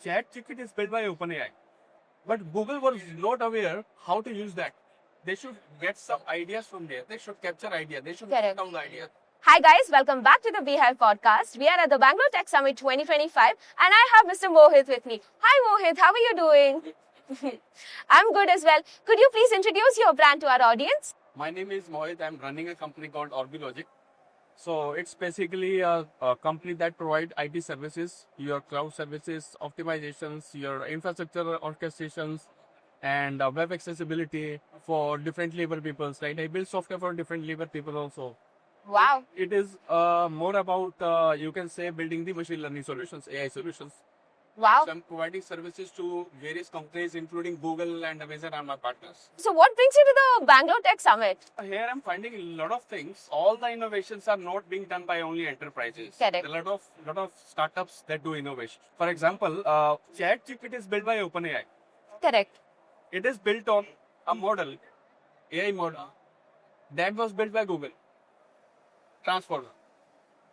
ChatGPT is built by OpenAI, but Google was not aware how to use that. They should get some ideas from there. They should capture idea. They should Correct. put down the idea. Hi guys, welcome back to the Beehive podcast. We are at the Bangalore Tech Summit 2025 and I have Mr. Mohit with me. Hi Mohit, how are you doing? I'm good as well. Could you please introduce your brand to our audience? My name is Mohit. I'm running a company called OrbiLogic. So it's basically a company that provides IT services, your cloud services, optimizations, your infrastructure orchestrations, and web accessibility for different labor peoples. Right? I build software for different labor people also. Wow. It is more about you can say building the machine learning solutions, AI solutions. Wow. So I'm providing services to various companies, including Google and Amazon are my partners. So what brings you to the Bangalore Tech Summit? Here I'm finding a lot of things. All the innovations are not being done by only enterprises. Correct. A lot of startups that do innovation. For example, ChatGPT is built by OpenAI. Correct. It is built on a model, AI model, that was built by Google. Transformer.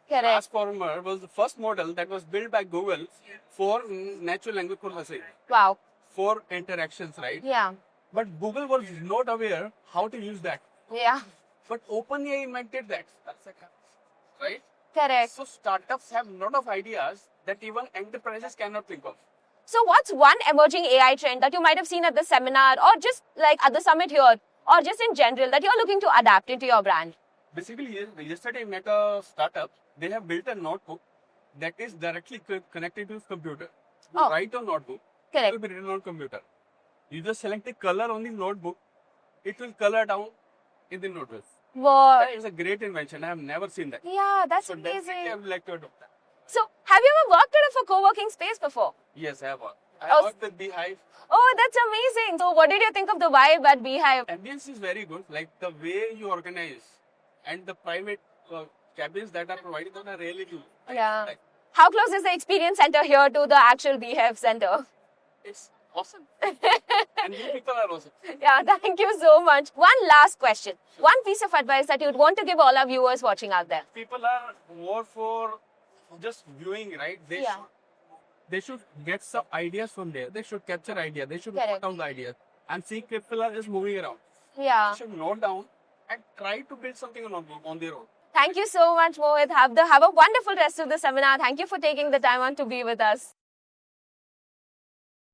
Correct. Transformer was the first model that was built by Google for natural language processing, Wow. for interactions, right? Yeah. But Google was not aware how to use that. Yeah. But OpenAI invented that. Right? Correct. So startups have a lot of ideas that even enterprises cannot think of. So what's one emerging AI trend that you might have seen at the seminar or just like at the summit here or just in general that you're looking to adapt into your brand? Basically, yesterday I met a startup. They have built a notebook that is directly connected to computer. You Oh. write on notebook, it Correct. will be written on computer. You just select the color on the notebook, it will color down in the notebook. Wow. That is a great invention. I have never seen that. Yeah, that's So definitely I amazing. would like to adopt that. So have you ever worked at a co-working space before? Yes, I have worked. I Oh, worked with Beehive. Oh, that's amazing. So what did you think of the vibe at Beehive? Ambience is very good. Like the way you organize and the private cabins that are provided on are really good. Yeah. Like, How close is the experience center here to the actual Beehive center? it's awesome. And you people are awesome. Yeah, thank you so much. One last question. One piece of advice that you'd want to give all our viewers watching out there. People are more for just viewing, right? Yeah. They should get some ideas from there. They should capture idea. They should Correct. put down the ideas and see people are just moving around. Yeah. They should note down and try to build something on their own. Thank you so much, Mohit. Have a wonderful rest of the seminar. Thank you for taking the time on to be with us.